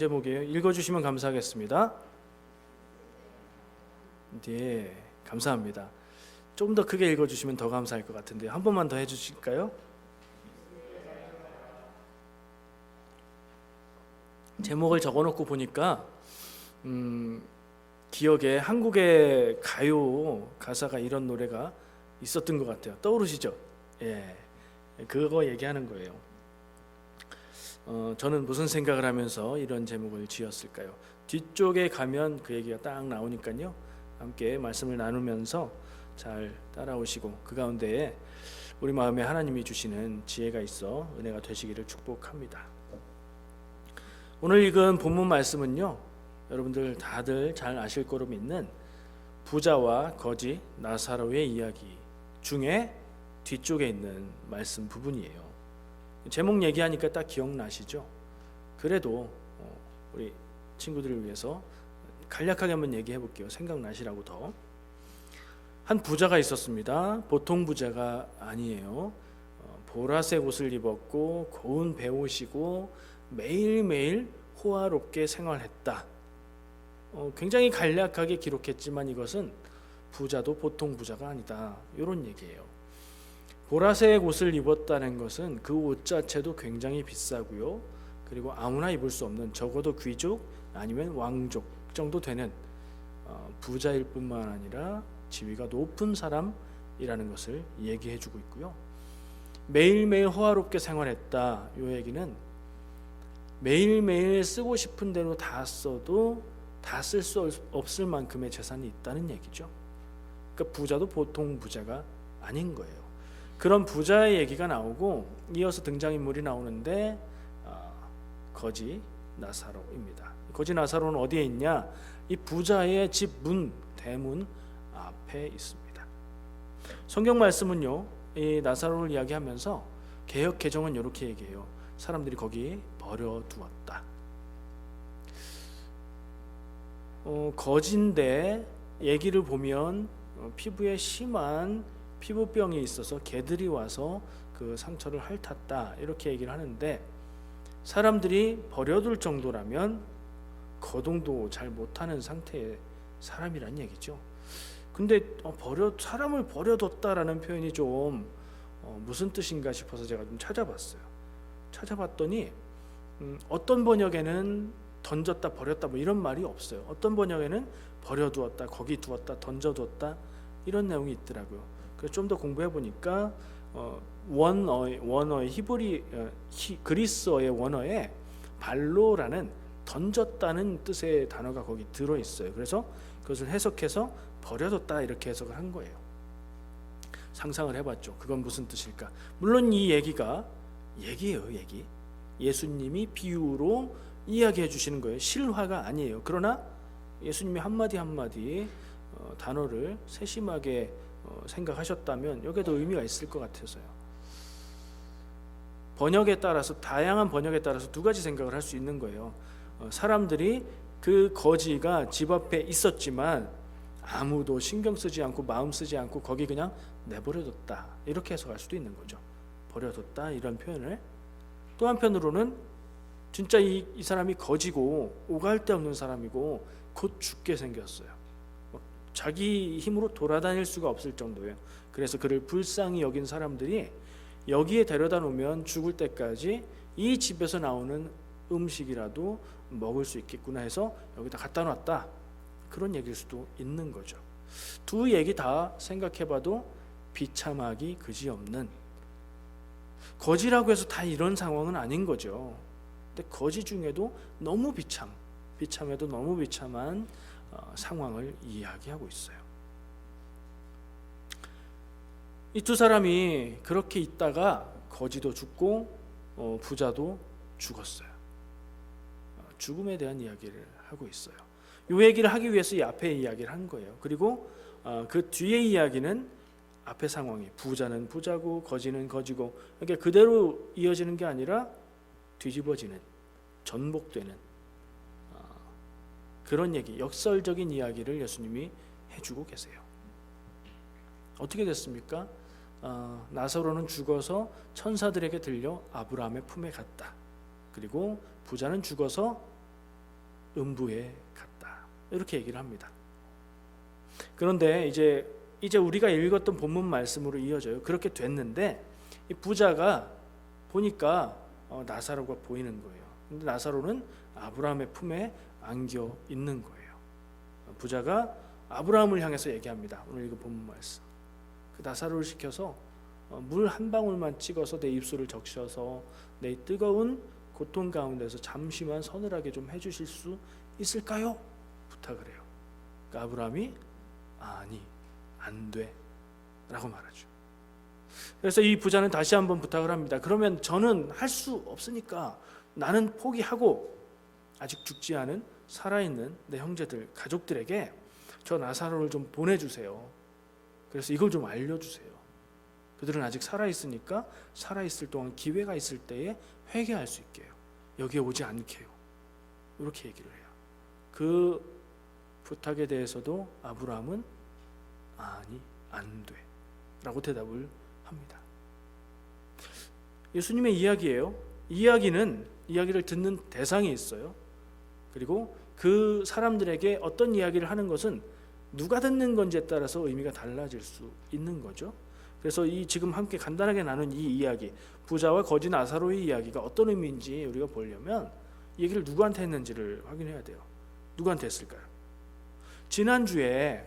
제목이에요. 읽어주시면 감사하겠습니다. 네, 감사합니다. 좀 더 크게 읽어주시면 더 감사할 것 같은데 한 번만 더 해주실까요? 제목을 적어놓고 보니까 기억에 한국의 가요 가사가 이런 노래가 있었던 것 같아요. 떠오르시죠? 예, 그거 얘기하는 거예요. 저는 무슨 생각을 하면서 이런 제목을 지었을까요? 뒤쪽에 가면 그 얘기가 딱 나오니까요. 함께 말씀을 나누면서 잘 따라오시고 그 가운데에 우리 마음에 하나님이 주시는 지혜가 있어 은혜가 되시기를 축복합니다. 오늘 읽은 본문 말씀은요, 여러분들 다들 잘 아실 거로 믿는 부자와 거지 나사로의 이야기 중에 뒤쪽에 있는 말씀 부분이에요. 제목 얘기하니까 딱 기억나시죠? 그래도 우리 친구들을 위해서 간략하게 한번 얘기해 볼게요. 생각나시라고 더. 한 부자가 있었습니다. 보통 부자가 아니에요. 보라색 옷을 입었고 고운 배옷이고 매일매일 호화롭게 생활했다. 굉장히 간략하게 기록했지만 이것은 부자도 보통 부자가 아니다, 이런 얘기예요. 보라색 옷을 입었다는 것은 그 옷 자체도 굉장히 비싸고요. 그리고 아무나 입을 수 없는, 적어도 귀족 아니면 왕족 정도 되는 부자일 뿐만 아니라 지위가 높은 사람이라는 것을 얘기해주고 있고요. 매일매일 호화롭게 생활했다. 이 얘기는 매일매일 쓰고 싶은 대로 다 써도 다 쓸 수 없을 만큼의 재산이 있다는 얘기죠. 그러니까 부자도 보통 부자가 아닌 거예요. 그런 부자의 얘기가 나오고 이어서 등장인물이 나오는데 거지 나사로입니다. 거지 나사로는 어디에 있냐? 이 부자의 집 문, 대문 앞에 있습니다. 성경 말씀은요, 이 나사로를 이야기하면서 개역 개정은 이렇게 얘기해요. 사람들이 거기 버려두었다. 거지인데 얘기를 보면 피부에 심한 피부병이 있어서 개들이 와서 그 상처를 핥았다, 이렇게 얘기를 하는데, 사람들이 버려둘 정도라면 거동도 잘 못하는 상태의 사람이란 얘기죠. 근데 사람을 버려뒀다라는 표현이 좀 무슨 뜻인가 싶어서 제가 좀 찾아봤더니 어떤 번역에는 던졌다, 버렸다 뭐 이런 말이 없어요. 어떤 번역에는 버려두었다, 거기 두었다, 던져두었다, 이런 내용이 있더라고요. 그래서 좀 더 공부해 보니까 원어의 그리스어의 원어에 발로라는 던졌다는 뜻의 단어가 거기 들어 있어요. 그래서 그것을 해석해서 버려뒀다, 이렇게 해석을 한 거예요. 상상을 해봤죠. 그건 무슨 뜻일까? 물론 이 얘기가 얘기예요. 얘기. 예수님이 비유로 이야기해 주시는 거예요. 실화가 아니에요. 그러나 예수님이 한마디 한마디 단어를 세심하게 생각하셨다면 여기에도 의미가 있을 것 같아서요. 번역에 따라서, 다양한 번역에 따라서 두 가지 생각을 할 수 있는 거예요. 사람들이 그 거지가 집 앞에 있었지만 아무도 신경 쓰지 않고 마음 쓰지 않고 거기 그냥 내버려뒀다, 이렇게 해석할 수도 있는 거죠. 버려뒀다, 이런 표현을. 또 한편으로는 진짜 이 사람이 거지고 오갈 데 없는 사람이고 곧 죽게 생겼어요. 자기 힘으로 돌아다닐 수가 없을 정도예요. 그래서 그를 불쌍히 여긴 사람들이 여기에 데려다 놓으면 죽을 때까지 이 집에서 나오는 음식이라도 먹을 수 있겠구나 해서 여기다 갖다 놨다, 그런 얘기일 수도 있는 거죠. 두 얘기 다 생각해봐도 비참하기 그지없는, 거지라고 해서 다 이런 상황은 아닌 거죠. 근데 거지 중에도 너무 비참해도 너무 비참한 상황을 이야기하고 있어요. 이 두 사람이 그렇게 있다가 거지도 죽고 부자도 죽었어요. 죽음에 대한 이야기를 하고 있어요. 이 얘기를 하기 위해서 이 앞에 이야기를 한 거예요. 그리고 그 뒤에 이야기는 앞의 상황이, 부자는 부자고 거지는 거지고, 그러니까 그대로 이어지는 게 아니라 뒤집어지는, 전복되는 그런 얘기, 역설적인 이야기를 예수님이 해주고 계세요. 어떻게 됐습니까? 나사로는 죽어서 천사들에게 들려 아브라함의 품에 갔다. 그리고 부자는 죽어서 음부에 갔다. 이렇게 얘기를 합니다. 그런데 이제 우리가 읽었던 본문 말씀으로 이어져요. 그렇게 됐는데 이 부자가 보니까 나사로가 보이는 거예요. 근데 나사로는 아브라함의 품에 안겨 있는 거예요. 부자가 아브라함을 향해서 얘기합니다. 오늘 이거 본문 말씀. 그 나사로를 시켜서 물 한 방울만 찍어서 내 입술을 적셔서 내 뜨거운 고통 가운데서 잠시만 서늘하게 좀 해주실 수 있을까요? 부탁을 해요. 그러니까 아브라함이 아니, 안 돼 라고 말하죠. 그래서 이 부자는 다시 한번 부탁을 합니다. 그러면 저는 할 수 없으니까 나는 포기하고 아직 죽지 않은 살아있는 내 형제들, 가족들에게 저 나사로를 좀 보내주세요. 그래서 이걸 좀 알려주세요. 그들은 아직 살아있으니까 살아있을 동안 기회가 있을 때에 회개할 수 있게요. 여기에 오지 않게요. 이렇게 얘기를 해요. 그 부탁에 대해서도 아브라함은 아니, 안 돼 라고 대답을 합니다. 예수님의 이야기예요. 이야기를 듣는 대상이 있어요. 그리고 그 사람들에게 어떤 이야기를 하는 것은 누가 듣는 건지에 따라서 의미가 달라질 수 있는 거죠. 그래서 이 지금 함께 간단하게 나눈 이 이야기, 부자와 거지 나사로의 이야기가 어떤 의미인지 우리가 보려면 이 얘기를 누구한테 했는지를 확인해야 돼요. 누구한테 했을까요? 지난주에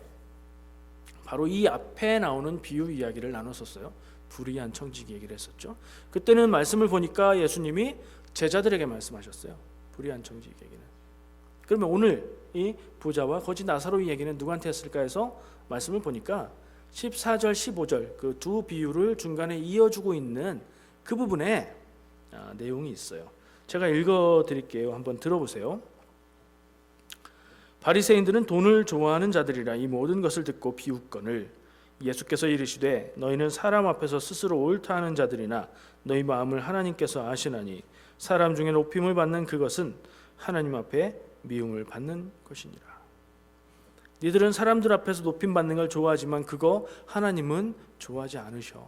바로 이 앞에 나오는 비유 이야기를 나눴었어요. 불의한 청지기 얘기를 했었죠. 그때는 말씀을 보니까 예수님이 제자들에게 말씀하셨어요. 불의한 청지기 얘기는. 그러면 오늘 이 부자와 거지 나사로의 얘기는 누구한테 했을까 해서 말씀을 보니까 14절 15절 그 두 비유를 중간에 이어주고 있는 그 부분에 내용이 있어요. 제가 읽어드릴게요. 한번 들어보세요. 바리새인들은 돈을 좋아하는 자들이라 이 모든 것을 듣고 비웃거늘 예수께서 이르시되 너희는 사람 앞에서 스스로 옳다 하는 자들이나 너희 마음을 하나님께서 아시나니 사람 중에 높임을 받는 그것은 하나님 앞에 미움을 받는 것이니라. 니들은 사람들 앞에서 높임 받는 걸 좋아하지만 그거 하나님은 좋아하지 않으셔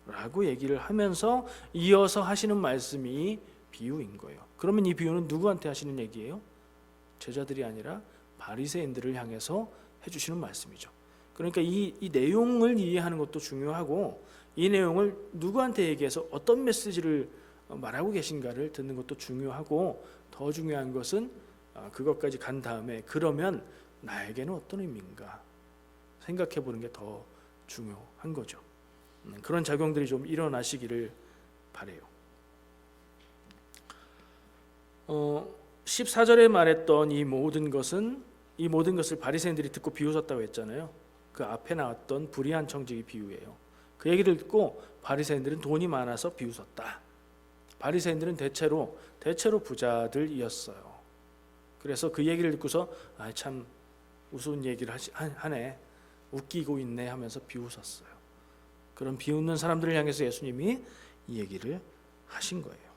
라고 얘기를 하면서 이어서 하시는 말씀이 비유인 거예요. 그러면 이 비유는 누구한테 하시는 얘기예요? 제자들이 아니라 바리새인들을 향해서 해주시는 말씀이죠. 그러니까 이 내용을 이해하는 것도 중요하고 이 내용을 누구한테 얘기해서 어떤 메시지를 말하고 계신가를 듣는 것도 중요하고 더 중요한 것은 그것까지 간 다음에 그러면 나에게는 어떤 의미인가 생각해 보는 게 더 중요한 거죠. 그런 작용들이 좀 일어나시기를 바라요. 14절에 말했던 이 모든 것을 바리새인들이 듣고 비웃었다고 했잖아요. 그 앞에 나왔던 불의한 청지기 비유예요. 그 얘기를 듣고 바리새인들은 돈이 많아서 비웃었다. 바리새인들은 대체로 부자들이었어요. 그래서 그 얘기를 듣고서 참 우스운 얘기를 하네, 웃기고 있네 하면서 비웃었어요. 그런 비웃는 사람들을 향해서 예수님이 이 얘기를 하신 거예요.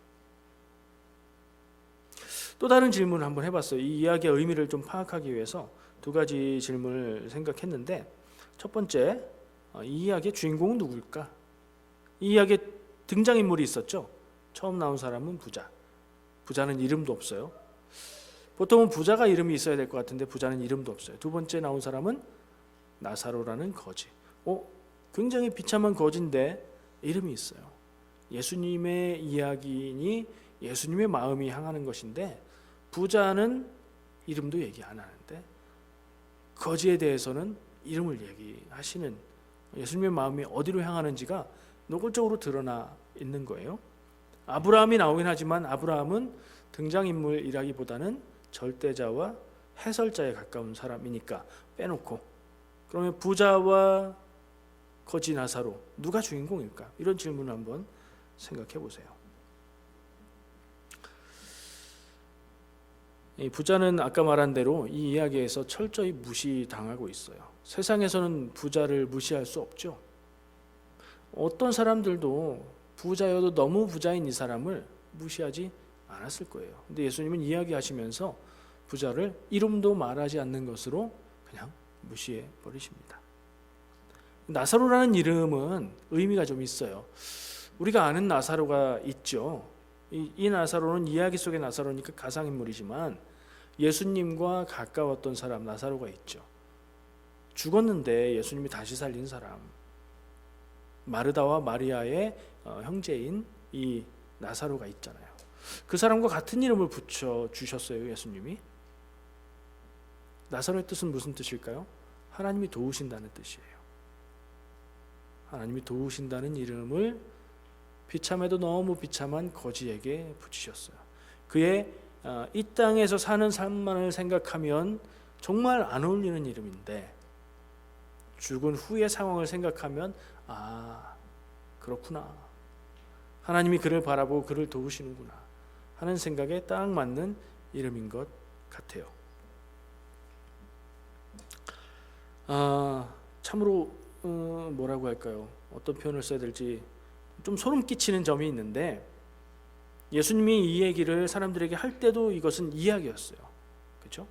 또 다른 질문을 한번 해봤어요. 이 이야기의 의미를 좀 파악하기 위해서 두 가지 질문을 생각했는데, 첫 번째, 이 이야기의 주인공은 누굴까? 이 이야기에 등장인물이 있었죠. 처음 나온 사람은 부자는 이름도 없어요. 보통은 부자가 이름이 있어야 될 것 같은데 부자는 이름도 없어요. 두 번째 나온 사람은 나사로라는 거지. 굉장히 비참한 거지인데 이름이 있어요. 예수님의 이야기니 예수님의 마음이 향하는 것인데 부자는 이름도 얘기 안 하는데 거지에 대해서는 이름을 얘기하시는, 예수님의 마음이 어디로 향하는지가 노골적으로 드러나 있는 거예요. 아브라함이 나오긴 하지만 아브라함은 등장인물이라기보다는 절대자와 해설자에 가까운 사람이니까 빼놓고, 그러면 부자와 거지 나사로 누가 주인공일까? 이런 질문을 한번 생각해 보세요. 이 부자는 아까 말한 대로 이 이야기에서 철저히 무시당하고 있어요. 세상에서는 부자를 무시할 수 없죠. 어떤 사람들도 부자여도 너무 부자인 이 사람을 무시하지 않았을 거예요. 근데 예수님은 이야기하시면서 부자를 이름도 말하지 않는 것으로 그냥 무시해 버리십니다. 나사로라는 이름은 의미가 좀 있어요. 우리가 아는 나사로가 있죠. 이 나사로는 이야기 속의 나사로니까 가상인물이지만 예수님과 가까웠던 사람 나사로가 있죠. 죽었는데 예수님이 다시 살린 사람, 마르다와 마리아의 형제인 이 나사로가 있잖아요. 그 사람과 같은 이름을 붙여 주셨어요, 예수님이. 나사로의 뜻은 무슨 뜻일까요? 하나님이 도우신다는 뜻이에요. 하나님이 도우신다는 이름을 비참해도 너무 비참한 거지에게 붙이셨어요. 그의 이 땅에서 사는 삶만을 생각하면 정말 안 어울리는 이름인데, 죽은 후의 상황을 생각하면 그렇구나, 하나님이 그를 바라보고 그를 도우시는구나 하는 생각에 딱 맞는 이름인 것 같아요. 참으로 뭐라고 할까요? 어떤 표현을 써야 될지 좀 소름 끼치는 점이 있는데, 예수님이 이 얘기를 사람들에게 할 때도 이것은 이야기였어요. 그렇죠?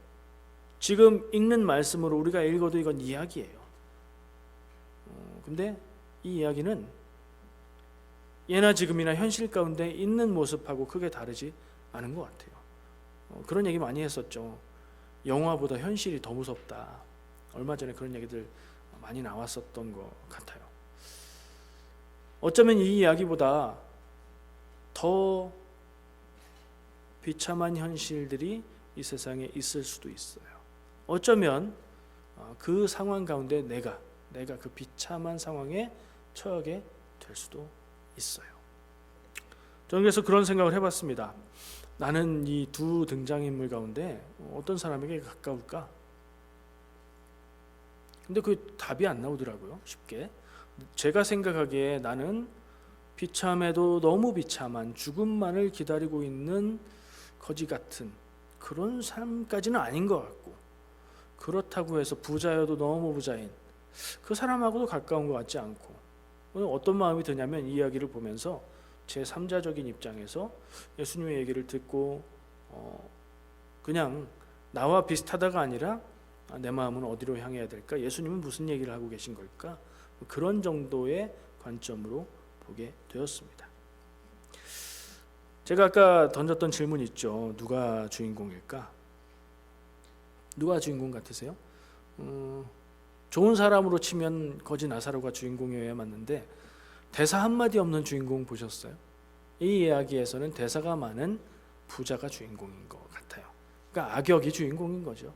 지금 읽는 말씀으로 우리가 읽어도 이건 이야기예요. 근데 이 이야기는 예나 지금이나 현실 가운데 있는 모습하고 크게 다르지 않은 것 같아요. 그런 얘기 많이 했었죠. 영화보다 현실이 더 무섭다. 얼마 전에 그런 얘기들 많이 나왔었던 것 같아요. 어쩌면 이 이야기보다 더 비참한 현실들이 이 세상에 있을 수도 있어요. 어쩌면 그 상황 가운데 내가 그 비참한 상황에 처하게 될 수도 있어요. 저는 그래서 그런 생각을 해봤습니다. 나는 이 두 등장인물 가운데 어떤 사람에게 가까울까? 근데 그 답이 안 나오더라고요, 쉽게. 제가 생각하기에 나는 비참해도 너무 비참한 죽음만을 기다리고 있는 거지 같은 그런 삶까지는 아닌 것 같고, 그렇다고 해서 부자여도 너무 부자인 그 사람하고도 가까운 것 같지 않고, 어떤 마음이 드냐면 이 이야기를 보면서 제 3자적인 입장에서 예수님의 얘기를 듣고 그냥 나와 비슷하다가 아니라 내 마음은 어디로 향해야 될까? 예수님은 무슨 얘기를 하고 계신 걸까? 그런 정도의 관점으로 보게 되었습니다. 제가 아까 던졌던 질문 있죠. 누가 주인공일까? 누가 주인공 같으세요? 좋은 사람으로 치면 거지 나사로가 주인공이어야 맞는데, 대사 한마디 없는 주인공 보셨어요? 이 이야기에서는 대사가 많은 부자가 주인공인 것 같아요. 그러니까 악역이 주인공인 거죠.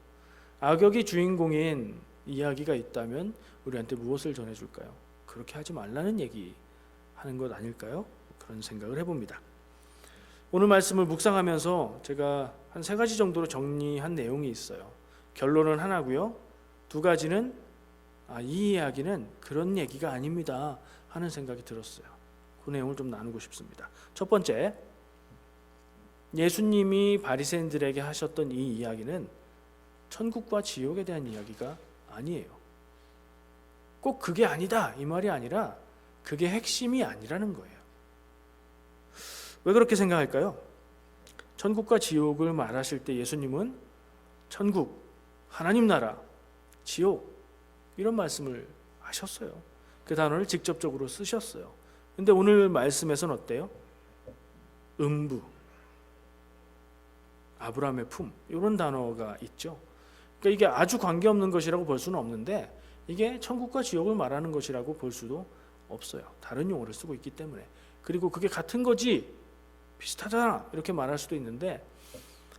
악역이 주인공인 이야기가 있다면 우리한테 무엇을 전해줄까요? 그렇게 하지 말라는 얘기 하는 것 아닐까요? 그런 생각을 해봅니다. 오늘 말씀을 묵상하면서 제가 한 3가지 정도로 정리한 내용이 있어요. 결론은 하나고요. 2가지는 이 이야기는 그런 얘기가 아닙니다 하는 생각이 들었어요. 그 내용을 좀 나누고 싶습니다. 첫 번째, 예수님이 바리새인들에게 하셨던 이 이야기는 천국과 지옥에 대한 이야기가 아니에요. 꼭 그게 아니다 이 말이 아니라 그게 핵심이 아니라는 거예요. 왜 그렇게 생각할까요? 천국과 지옥을 말하실 때 예수님은 천국, 하나님 나라, 지옥 이런 말씀을 하셨어요. 그 단어를 직접적으로 쓰셨어요. 근데 오늘 말씀에서는 어때요? 음부, 아브라함의 품 이런 단어가 있죠. 그러니까 이게 아주 관계없는 것이라고 볼 수는 없는데, 이게 천국과 지옥을 말하는 것이라고 볼 수도 없어요. 다른 용어를 쓰고 있기 때문에. 그리고 그게 같은 거지, 비슷하잖아 이렇게 말할 수도 있는데,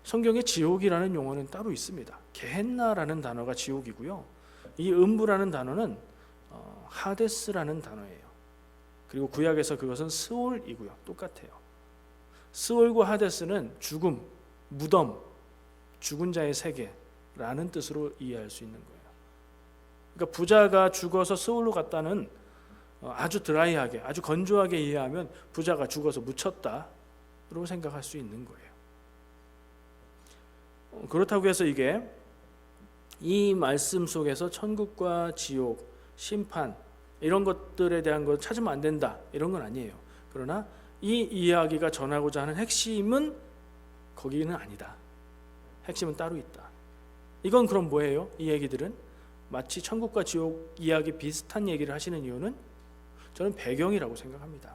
성경에 지옥이라는 용어는 따로 있습니다. 게헨나라는 단어가 지옥이고요. 이 음부라는 단어는 하데스라는 단어예요. 그리고 구약에서 그것은 스올이고요. 똑같아요. 스올과 하데스는 죽음, 무덤, 죽은 자의 세계라는 뜻으로 이해할 수 있는 거예요. 그러니까 부자가 죽어서 스올로 갔다는 아주 드라이하게, 아주 건조하게 이해하면 부자가 죽어서 묻혔다로 생각할 수 있는 거예요. 그렇다고 해서 이게 이 말씀 속에서 천국과 지옥, 심판 이런 것들에 대한 걸 찾으면 안 된다 이런 건 아니에요. 그러나 이 이야기가 전하고자 하는 핵심은 거기는 아니다. 핵심은 따로 있다. 이건 그럼 뭐예요? 이 얘기들은 마치 천국과 지옥 이야기 비슷한 얘기를 하시는 이유는 저는 배경이라고 생각합니다.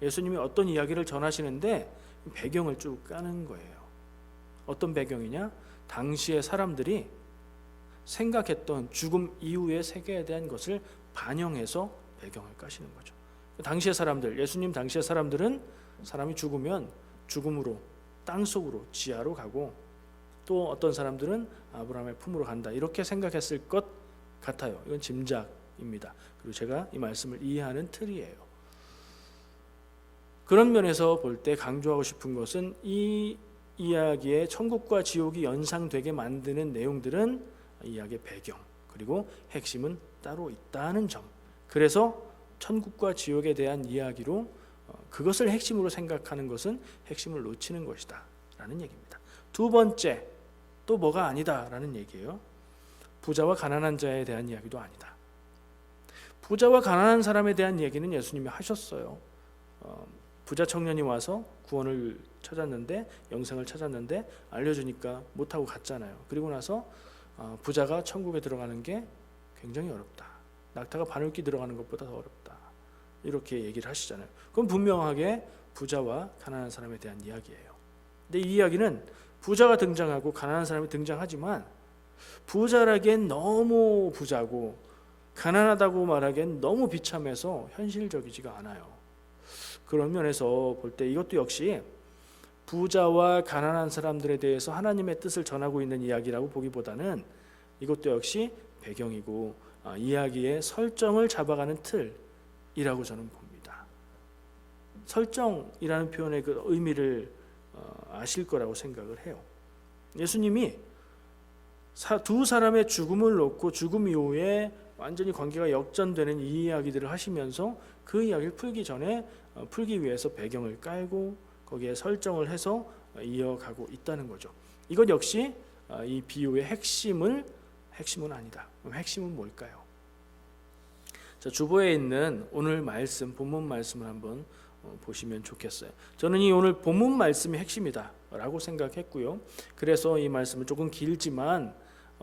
예수님이 어떤 이야기를 전하시는데 배경을 쭉 까는 거예요. 어떤 배경이냐? 당시의 사람들이 생각했던 죽음 이후의 세계에 대한 것을 반영해서 배경을 까시는 거죠. 당시의 사람들, 예수님 당시의 사람들은 사람이 죽으면 죽음으로 땅속으로 지하로 가고 또 어떤 사람들은 아브라함의 품으로 간다 이렇게 생각했을 것 같아요. 이건 짐작입니다. 그리고 제가 이 말씀을 이해하는 틀이에요. 그런 면에서 볼 때 강조하고 싶은 것은 이 이야기의 천국과 지옥이 연상되게 만드는 내용들은 이야기의 배경 그리고 핵심은 따로 있다는 점. 그래서 천국과 지옥에 대한 이야기로 그것을 핵심으로 생각하는 것은 핵심을 놓치는 것이다 라는 얘기입니다. 두 번째, 또 뭐가 아니다 라는 얘기예요. 부자와 가난한 자에 대한 이야기도 아니다. 부자와 가난한 사람에 대한 얘기는 예수님이 하셨어요. 부자 청년이 와서 구원을 찾았는데, 영생을 찾았는데 알려주니까 못하고 갔잖아요. 그리고 나서 부자가 천국에 들어가는 게 굉장히 어렵다. 낙타가 바늘기 들어가는 것보다 더 어렵다. 이렇게 얘기를 하시잖아요. 그건 분명하게 부자와 가난한 사람에 대한 이야기예요. 근데 이 이야기는 부자가 등장하고 가난한 사람이 등장하지만 부자라기엔 너무 부자고 가난하다고 말하기엔 너무 비참해서 현실적이지가 않아요. 그런 면에서 볼 때 이것도 역시 부자와 가난한 사람들에 대해서 하나님의 뜻을 전하고 있는 이야기라고 보기보다는 이것도 역시 배경이고 이야기의 설정을 잡아가는 틀이라고 저는 봅니다. 설정이라는 표현의 그 의미를 아실 거라고 생각을 해요. 예수님이 두 사람의 죽음을 놓고 죽음 이후에 완전히 관계가 역전되는 이 이야기들을 하시면서 그 이야기를 풀기 위해서 배경을 깔고 거기에 설정을 해서 이어가고 있다는 거죠. 이것 역시 이 비유의 핵심은 아니다. 그럼 핵심은 뭘까요? 자, 주보에 있는 오늘 말씀, 본문 말씀을 한번 보시면 좋겠어요. 저는 이 오늘 본문 말씀이 핵심이다 라고 생각했고요. 그래서 이 말씀을 조금 길지만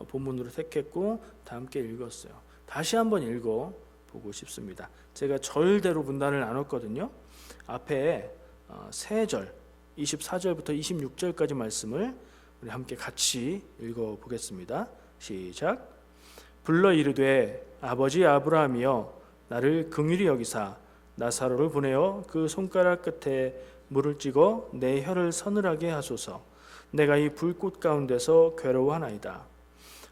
본문으로 택했고 다 함께 읽었어요. 다시 한번 읽어보고 싶습니다. 제가 절대로 문단을 나눴거든요. 앞에 3절 24절부터 26절까지 말씀을 우리 함께 같이 읽어보겠습니다. 시작. 불러 이르되 아버지 아브라함이여 나를 긍휼히 여기사 나사로를 보내어 그 손가락 끝에 물을 찍어 내 혀를 서늘하게 하소서. 내가 이 불꽃 가운데서 괴로워하나이다.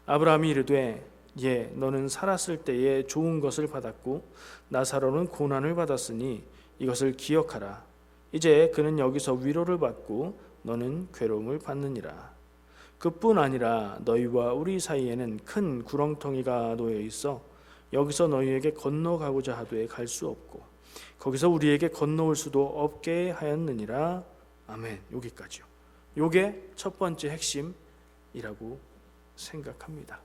아브라함이 이르되 예 너는 살았을 때에 좋은 것을 받았고 나사로는 고난을 받았으니 이것을 기억하라. 이제 그는 여기서 위로를 받고 너는 괴로움을 받느니라. 그뿐 아니라 너희와 우리 사이에는 큰 구렁텅이가 놓여 있어 여기서 너희에게 건너가고자 하되 갈 수 없고 거기서 우리에게 건너올 수도 없게 하였느니라. 아멘. 여기까지요. 요게 첫 번째 핵심이라고 생각합니다.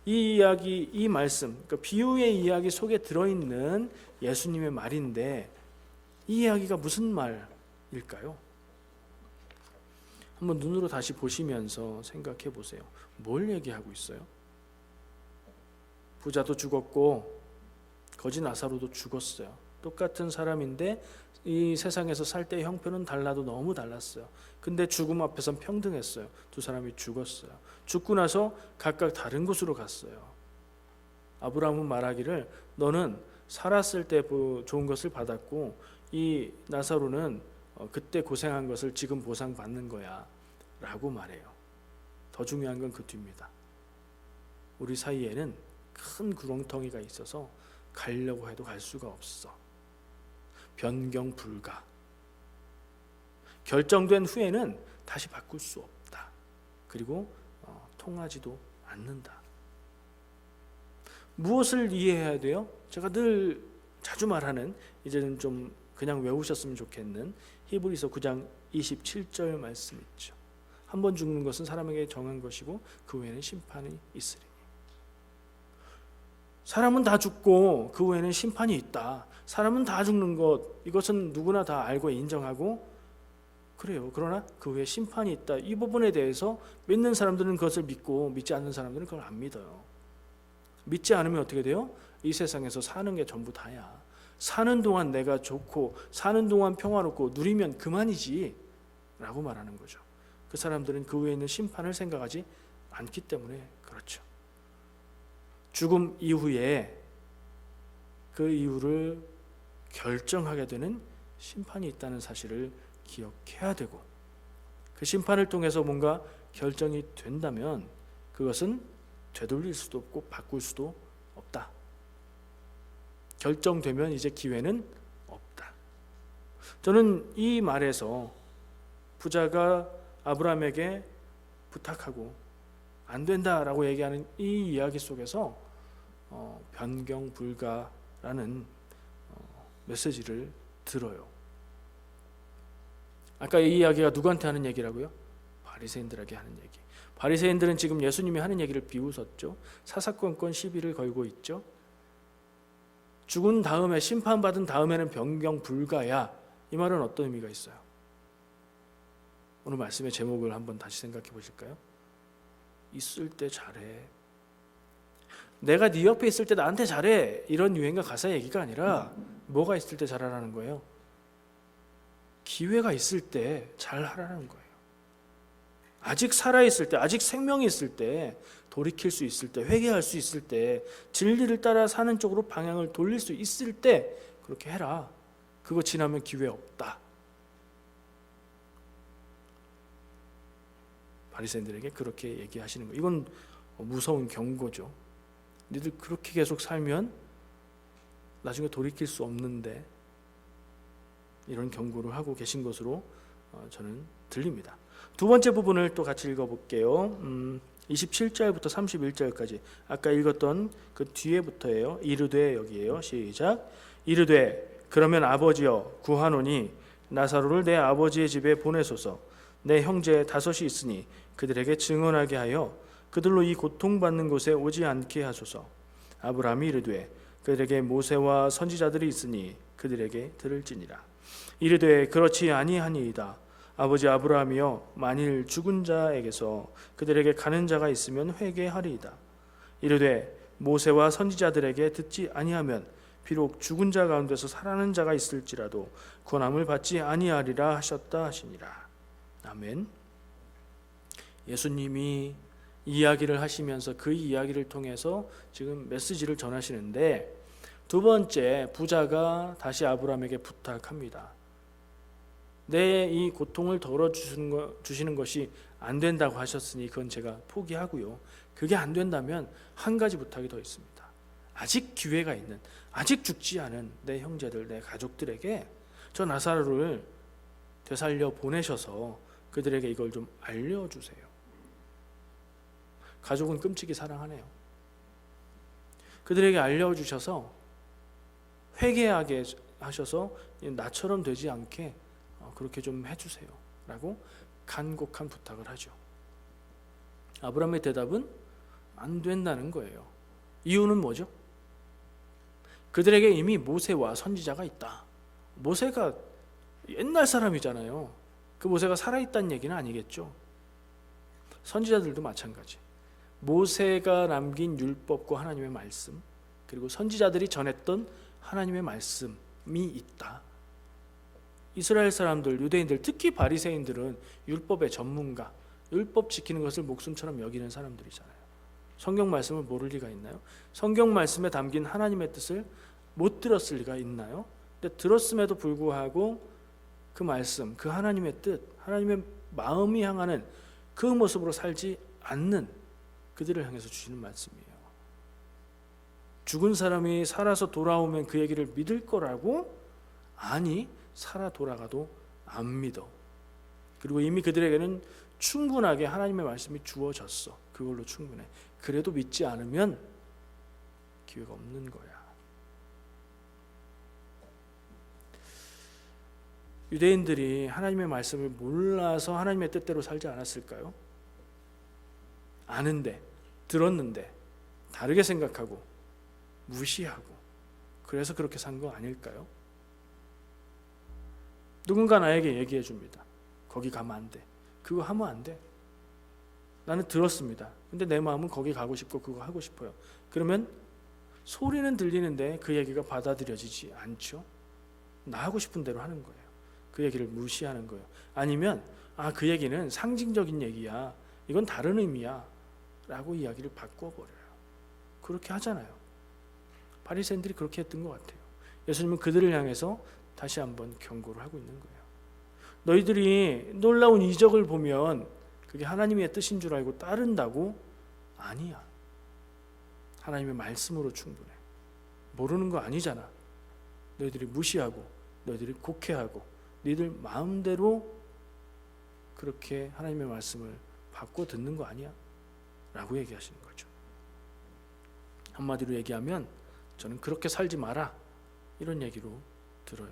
이 이야기, 이 말씀, 그러니까 비유의 이야기 속에 들어있는 예수님의 말인데 이 이야기가 무슨 말일까요? 한번 눈으로 다시 보시면서 생각해 보세요. 뭘 얘기하고 있어요? 부자도 죽었고 거지 나사로도 죽었어요. 똑같은 사람인데 이 세상에서 살 때의 형편은 달라도 너무 달랐어요. 근데 죽음 앞에선 평등했어요. 두 사람이 죽었어요. 죽고 나서 각각 다른 곳으로 갔어요. 아브라함은 말하기를 너는 살았을 때 좋은 것을 받았고 이 나사로는 그때 고생한 것을 지금 보상받는 거야 라고 말해요. 더 중요한 건 그 뒤입니다. 우리 사이에는 큰 구렁텅이가 있어서 가려고 해도 갈 수가 없어. 변경 불가. 결정된 후에는 다시 바꿀 수 없다. 그리고 통하지도 않는다. 무엇을 이해해야 돼요? 제가 늘 자주 말하는 이제는 좀 그냥 외우셨으면 좋겠는 히브리서 9장 27절 말씀 있죠. 한 번 죽는 것은 사람에게 정한 것이고 그 후에는 심판이 있으리니. 사람은 다 죽고 그 후에는 심판이 있다. 사람은 다 죽는 것 이것은 누구나 다 알고 인정하고 그래요. 그러나 그 후에 심판이 있다. 이 부분에 대해서 믿는 사람들은 그것을 믿고 믿지 않는 사람들은 그걸 안 믿어요. 믿지 않으면 어떻게 돼요? 이 세상에서 사는 게 전부 다야. 사는 동안 내가 좋고 사는 동안 평화롭고 누리면 그만이지 라고 말하는 거죠. 그 사람들은 그 후에 있는 심판을 생각하지 않기 때문에 그렇죠. 죽음 이후에 그 이유를 결정하게 되는 심판이 있다는 사실을 기억해야 되고, 그 심판을 통해서 뭔가 결정이 된다면 그것은 되돌릴 수도 없고 바꿀 수도 없다. 결정되면 이제 기회는 없다. 저는 이 말에서 부자가 아브라함에게 부탁하고 안 된다라고 얘기하는 이 이야기 속에서 변경 불가라는 메시지를 들어요. 아까 이 이야기가 누구한테 하는 얘기라고요? 바리새인들에게 하는 얘기. 바리새인들은 지금 예수님이 하는 얘기를 비웃었죠. 사사건건 시비를 걸고 있죠. 죽은 다음에, 심판받은 다음에는 변경 불가야. 이 말은 어떤 의미가 있어요? 오늘 말씀의 제목을 한번 다시 생각해 보실까요? 있을 때 잘해. 내가 네 옆에 있을 때 나한테 잘해. 이런 유행가 가사 얘기가 아니라 뭐가 있을 때 잘하라는 거예요? 기회가 있을 때 잘하라는 거예요. 아직 살아있을 때, 아직 생명이 있을 때, 돌이킬 수 있을 때, 회개할 수 있을 때, 진리를 따라 사는 쪽으로 방향을 돌릴 수 있을 때 그렇게 해라. 그거 지나면 기회 없다. 바리새인들에게 그렇게 얘기하시는 거예요. 이건 무서운 경고죠. 너희들 그렇게 계속 살면 나중에 돌이킬 수 없는데, 이런 경고를 하고 계신 것으로 저는 들립니다. 두 번째 부분을 또 같이 읽어볼게요. 27절부터 31절까지 아까 읽었던 그 뒤에부터예요. 이르되, 여기에요. 시작. 이르되 그러면 아버지여 구하노니 나사로를 내 아버지의 집에 보내소서. 내 형제 5이 있으니 그들에게 증언하게 하여 그들로 이 고통받는 곳에 오지 않게 하소서. 아브라함이 이르되 그들에게 모세와 선지자들이 있으니 그들에게 들을지니라. 이르되 그렇지 아니하니이다. 아버지 아브라함이여 만일 죽은 자에게서 그들에게 가는 자가 있으면 회개하리이다. 이르되 모세와 선지자들에게 듣지 아니하면 비록 죽은 자 가운데서 살아나는 자가 있을지라도 권함을 받지 아니하리라 하셨다 하시니라. 아멘. 예수님이 이야기를 하시면서 그 이야기를 통해서 지금 메시지를 전하시는데, 두 번째 부자가 다시 아브라함에게 부탁합니다. 내 이 고통을 덜어주시는 것이 안 된다고 하셨으니 그건 제가 포기하고요. 그게 안 된다면 한 가지 부탁이 더 있습니다. 아직 기회가 있는, 아직 죽지 않은 내 형제들, 내 가족들에게 저 나사로를 되살려 보내셔서 그들에게 이걸 좀 알려주세요. 가족은 끔찍이 사랑하네요. 그들에게 알려주셔서 회개하게 하셔서 나처럼 되지 않게 그렇게 좀 해주세요 라고 간곡한 부탁을 하죠. 아브라함의 대답은 안 된다는 거예요. 이유는 뭐죠? 그들에게 이미 모세와 선지자가 있다. 모세가 옛날 사람이잖아요. 그 모세가 살아있다는 얘기는 아니겠죠. 선지자들도 마찬가지. 모세가 남긴 율법과 하나님의 말씀, 그리고 선지자들이 전했던 하나님의 말씀이 있다. 이스라엘 사람들, 유대인들, 특히 바리새인들은 율법의 전문가, 율법 지키는 것을 목숨처럼 여기는 사람들이잖아요. 성경 말씀을 모를 리가 있나요? 성경 말씀에 담긴 하나님의 뜻을 못 들었을 리가 있나요? 근데 들었음에도 불구하고 그 말씀, 그 하나님의 뜻, 하나님의 마음이 향하는 그 모습으로 살지 않는 그들을 향해서 주시는 말씀이에요. 죽은 사람이 살아서 돌아오면 그 얘기를 믿을 거라고? 아니, 살아 돌아가도 안 믿어. 그리고 이미 그들에게는 충분하게 하나님의 말씀이 주어졌어. 그걸로 충분해. 그래도 믿지 않으면 기회가 없는 거야. 유대인들이 하나님의 말씀을 몰라서 하나님의 뜻대로 살지 않았을까요? 아는데, 들었는데 다르게 생각하고 무시하고, 그래서 그렇게 산 거 아닐까요? 누군가 나에게 얘기해 줍니다. 거기 가면 안 돼. 그거 하면 안 돼. 나는 들었습니다. 근데 내 마음은 거기 가고 싶고 그거 하고 싶어요. 그러면 소리는 들리는데 그 얘기가 받아들여지지 않죠. 나 하고 싶은 대로 하는 거예요. 그 얘기를 무시하는 거예요. 아니면 그 얘기는 상징적인 얘기야, 이건 다른 의미야 라고 이야기를 바꿔버려요. 그렇게 하잖아요. 바리새인들이 그렇게 했던 것 같아요. 예수님은 그들을 향해서 다시 한번 경고를 하고 있는 거예요. 너희들이 놀라운 이적을 보면 그게 하나님의 뜻인 줄 알고 따른다고? 아니야. 하나님의 말씀으로 충분해. 모르는 거 아니잖아. 너희들이 무시하고 너희들이 곡해하고 너희들 마음대로 그렇게 하나님의 말씀을 바꿔 듣는 거 아니야? 라고 얘기하시는 거죠. 한마디로 얘기하면 저는 그렇게 살지 마라, 이런 얘기로 들어요.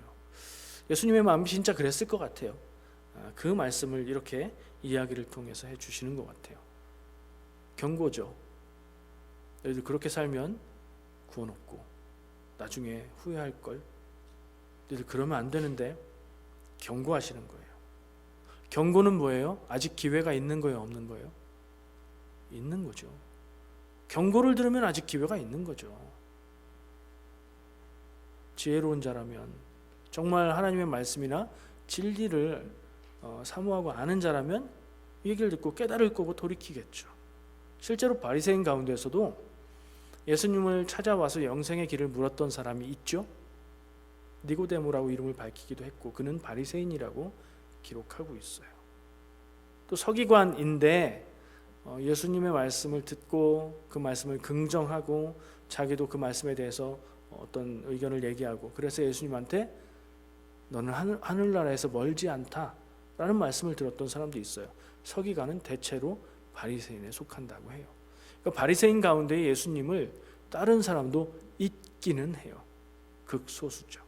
예수님의 마음이 진짜 그랬을 것 같아요. 그 말씀을 이렇게 이야기를 통해서 해주시는 것 같아요. 경고죠. 너희들 그렇게 살면 구원 없고 나중에 후회할 걸. 너희들 그러면 안 되는데, 경고하시는 거예요. 경고는 뭐예요? 아직 기회가 있는 거예요, 없는 거예요? 있는 거죠. 경고를 들으면 아직 기회가 있는 거죠. 지혜로운 자라면, 정말 하나님의 말씀이나 진리를 사모하고 아는 자라면 이 얘기를 듣고 깨달을 거고 돌이키겠죠. 실제로 바리새인 가운데서도 예수님을 찾아와서 영생의 길을 물었던 사람이 있죠. 니고데모라고 이름을 밝히기도 했고 그는 바리새인이라고 기록하고 있어요. 또 서기관인데 예수님의 말씀을 듣고 그 말씀을 긍정하고 자기도 그 말씀에 대해서 어떤 의견을 얘기하고, 그래서 예수님한테 너는 하늘나라에서 멀지 않다라는 말씀을 들었던 사람도 있어요. 서기관은 대체로 바리새인에 속한다고 해요. 그러니까 바리새인 가운데 예수님을 따른 사람도 있기는 해요. 극소수죠.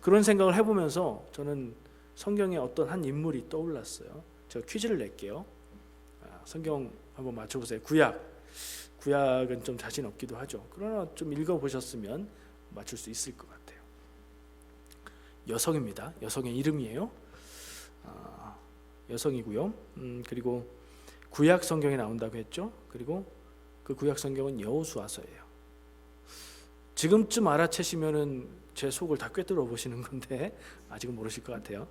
그런 생각을 해보면서 저는 성경에 어떤 한 인물이 떠올랐어요. 제가 퀴즈를 낼게요. 성경 한번 맞춰보세요. 구약은 좀 자신 없기도 하죠. 그러나 좀 읽어보셨으면 맞출 수 있을 것 같아요. 여성입니다. 여성의 이름이에요. 여성이고요. 그리고 구약 성경에 나온다고 했죠. 그리고 그 구약 성경은 여호수아서예요. 지금쯤 알아채시면은 제 속을 다 꿰뚫어 보시는 건데 아직은 모르실 것 같아요.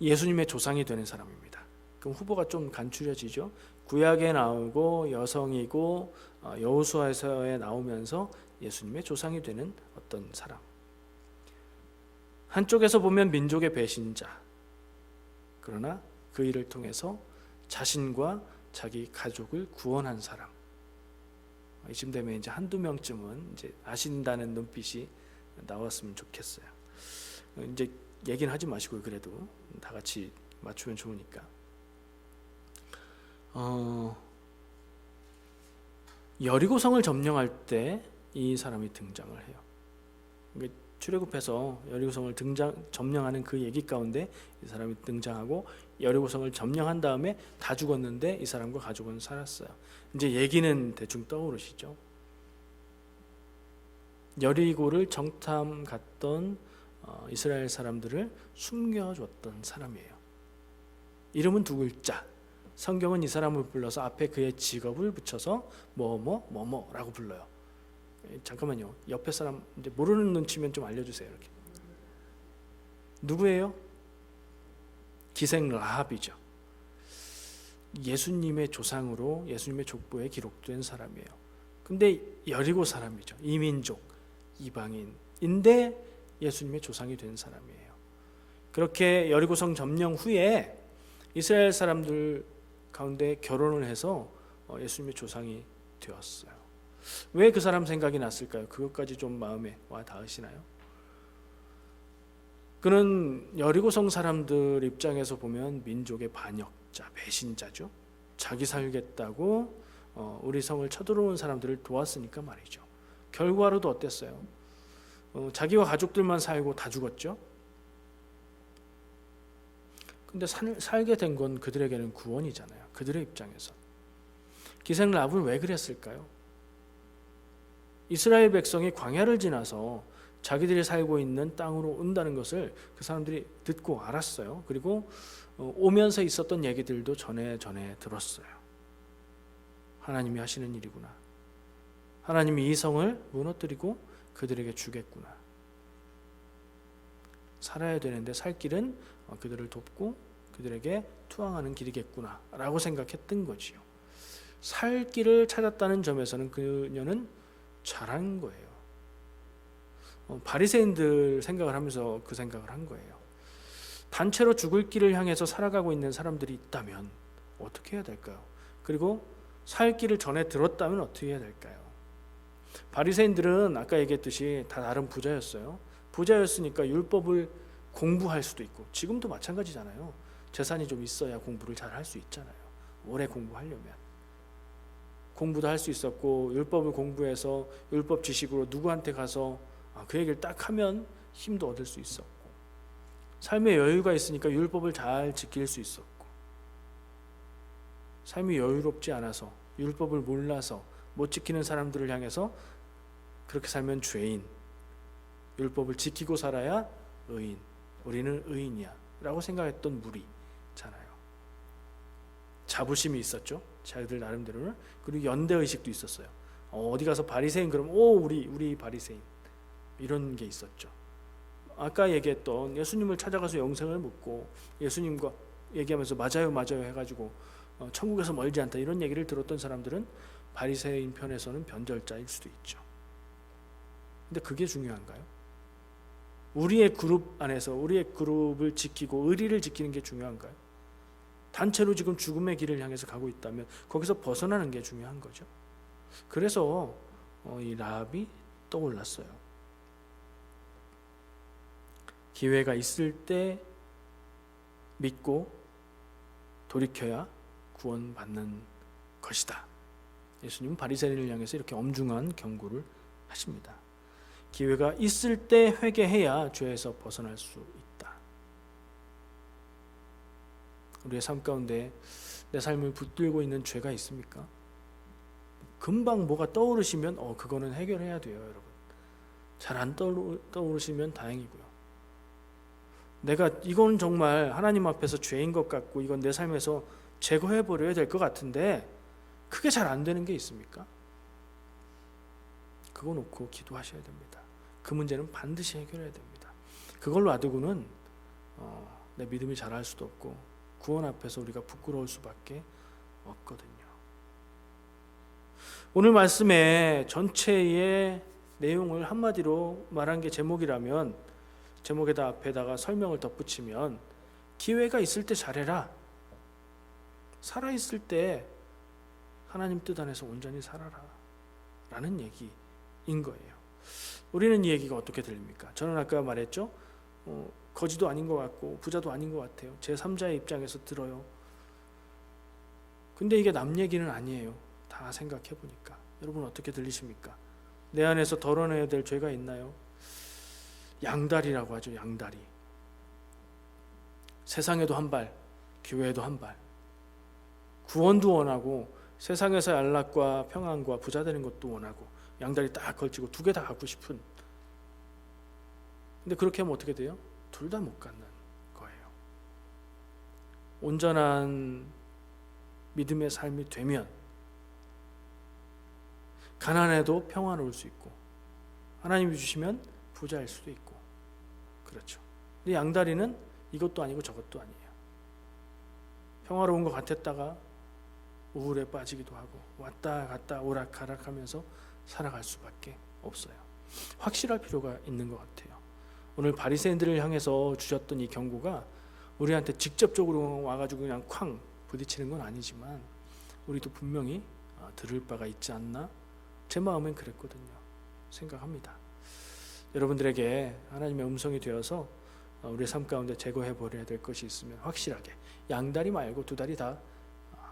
예수님의 조상이 되는 사람입니다. 그럼 후보가 좀 간추려지죠. 구약에 나오고 여성이고 여호수아서에 나오면서 예수님의 조상이 되는 어떤 사람. 한쪽에서 보면 민족의 배신자, 그러나 그 일을 통해서 자신과 자기 가족을 구원한 사람. 이쯤 되면 이제 한두 명쯤은 이제 아신다는 눈빛이 나왔으면 좋겠어요. 이제 얘기는 하지 마시고요. 그래도 다 같이 맞추면 좋으니까. 여리고성을 점령할 때 이 사람이 등장을 해요. 출애굽해서 여리고성을 점령하는 그 얘기 가운데 이 사람이 등장하고, 여리고성을 점령한 다음에 다 죽었는데 이 사람과 가족은 살았어요. 이제 얘기는 대충 떠오르시죠? 여리고를 정탐 갔던 이스라엘 사람들을 숨겨줬던 사람이에요. 이름은 두 글자. 성경은 이 사람을 불러서 앞에 그의 직업을 붙여서 뭐뭐뭐뭐라고 불러요. 잠깐만요. 옆에 사람 이제 모르는 눈치면 좀 알려주세요. 이렇게. 누구예요? 기생 라합이죠. 예수님의 조상으로 예수님의 족보에 기록된 사람이에요. 근데 여리고 사람이죠. 이민족, 이방인인데 예수님의 조상이 된 사람이에요. 그렇게 여리고성 점령 후에 이스라엘 사람들 가운데 결혼을 해서 예수님의 조상이 되었어요. 왜 그 사람 생각이 났을까요? 그것까지 좀 마음에 와 닿으시나요? 그는 여리고성 사람들 입장에서 보면 민족의 반역자, 배신자죠. 자기 살겠다고 우리 성을 쳐들어온 사람들을 도왔으니까 말이죠. 결과로도 어땠어요? 자기와 가족들만 살고 다 죽었죠. 근데 살게 된 건 그들에게는 구원이잖아요. 그들의 입장에서. 기생 라합은 왜 그랬을까요? 이스라엘 백성이 광야를 지나서 자기들이 살고 있는 땅으로 온다는 것을 그 사람들이 듣고 알았어요. 그리고 오면서 있었던 얘기들도 전에 들었어요. 하나님이 하시는 일이구나. 하나님이 이 성을 무너뜨리고 그들에게 주겠구나. 살아야 되는데 살 길은 그들을 돕고 그들에게 투항하는 길이겠구나 라고 생각했던 거지요. 살 길을 찾았다는 점에서는 그녀는 잘한 거예요. 바리새인들 생각을 하면서 그 생각을 한 거예요. 단체로 죽을 길을 향해서 살아가고 있는 사람들이 있다면 어떻게 해야 될까요? 그리고 살 길을 전에 들었다면 어떻게 해야 될까요? 바리새인들은 아까 얘기했듯이 다 나름 부자였어요. 부자였으니까 율법을 공부할 수도 있고, 지금도 마찬가지잖아요. 재산이 좀 있어야 공부를 잘 할 수 있잖아요. 오래 공부하려면 공부도 할 수 있었고, 율법을 공부해서 율법 지식으로 누구한테 가서 그 얘기를 딱 하면 힘도 얻을 수 있었고, 삶의 여유가 있으니까 율법을 잘 지킬 수 있었고, 삶이 여유롭지 않아서 율법을 몰라서 못 지키는 사람들을 향해서 그렇게 살면 죄인, 율법을 지키고 살아야 의인, 우리는 의인이야 라고 생각했던 무리잖아요. 자부심이 있었죠, 자기들 나름대로는. 그리고 연대의식도 있었어요. 어디 가서 바리새인 그러면 우리 바리새인, 이런 게 있었죠. 아까 얘기했던 예수님을 찾아가서 영생을 묻고 예수님과 얘기하면서 맞아요 해가지고 천국에서 멀지 않다 이런 얘기를 들었던 사람들은 바리새인 편에서는 변절자일 수도 있죠. 근데 그게 중요한가요? 우리의 그룹 안에서 우리의 그룹을 지키고 의리를 지키는 게 중요한가요? 단체로 지금 죽음의 길을 향해서 가고 있다면 거기서 벗어나는 게 중요한 거죠. 그래서 이 라합이 떠올랐어요. 기회가 있을 때 믿고 돌이켜야 구원받는 것이다. 예수님은 바리새인을 향해서 이렇게 엄중한 경고를 하십니다. 기회가 있을 때 회개해야 죄에서 벗어날 수 있다. 우리의 삶 가운데 내 삶을 붙들고 있는 죄가 있습니까? 금방 뭐가 떠오르시면 그거는 해결해야 돼요, 여러분. 잘 안 떠오르시면 다행이고요. 내가 이건 정말 하나님 앞에서 죄인 것 같고 이건 내 삶에서 제거해 버려야 될 것 같은데 그게 잘 안 되는 게 있습니까? 그거 놓고 기도하셔야 됩니다. 그 문제는 반드시 해결해야 됩니다. 그걸 놔두고는 내 믿음이 자랄 수도 없고 구원 앞에서 우리가 부끄러울 수밖에 없거든요. 오늘 말씀의 전체의 내용을 한마디로 말한 게 제목이라면, 제목에다 앞에다가 설명을 덧붙이면 기회가 있을 때 잘해라, 살아있을 때 하나님 뜻 안에서 온전히 살아라 라는 얘기인 거예요. 우리는 이 얘기가 어떻게 들립니까? 저는 아까 말했죠, 거지도 아닌 것 같고 부자도 아닌 것 같아요. 제3자의 입장에서 들어요. 근데 이게 남 얘기는 아니에요. 다 생각해 보니까. 여러분 어떻게 들리십니까? 내 안에서 덜어내야 될 죄가 있나요? 양다리라고 하죠. 양다리. 세상에도 한 발, 교회에도 한 발. 구원도 원하고 세상에서의 안락과 평안과 부자 되는 것도 원하고 양다리 딱 걸치고 두 개 다 갖고 싶은. 근데 그렇게 하면 어떻게 돼요? 둘 다 못 갖는 거예요. 온전한 믿음의 삶이 되면 가난해도 평안할 수 있고 하나님이 주시면 부자일 수도 있고, 그렇죠. 근데 양다리는 이것도 아니고 저것도 아니에요. 평화로운 것 같았다가 우울에 빠지기도 하고 왔다 갔다 오락가락 하면서 살아갈 수밖에 없어요. 확실할 필요가 있는 것 같아요. 오늘 바리새인들을 향해서 주셨던 이 경고가 우리한테 직접적으로 와가지고 그냥 쾅 부딪히는 건 아니지만 우리도 분명히 들을 바가 있지 않나, 제 마음엔 그랬거든요. 생각합니다. 여러분들에게 하나님의 음성이 되어서 우리의 삶 가운데 제거해 버려야 될 것이 있으면 확실하게 양다리 말고 두 다리 다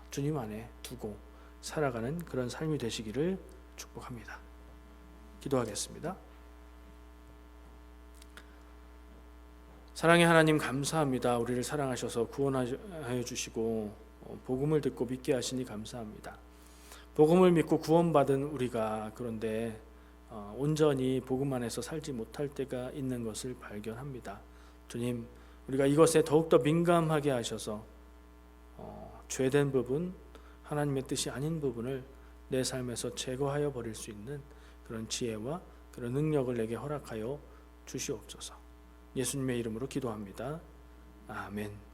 주님 안에 두고 살아가는 그런 삶이 되시기를 축복합니다. 기도하겠습니다. 사랑의 하나님 감사합니다. 우리를 사랑하셔서 구원하여 주시고 복음을 듣고 믿게 하시니 감사합니다. 복음을 믿고 구원받은 우리가 그런데 온전히 복음 안에서 살지 못할 때가 있는 것을 발견합니다. 주님, 우리가 이것에 더욱더 민감하게 하셔서 죄된 부분, 하나님의 뜻이 아닌 부분을 내 삶에서 제거하여 버릴 수 있는 그런 지혜와 그런 능력을 내게 허락하여 주시옵소서. 예수님의 이름으로 기도합니다. 아멘.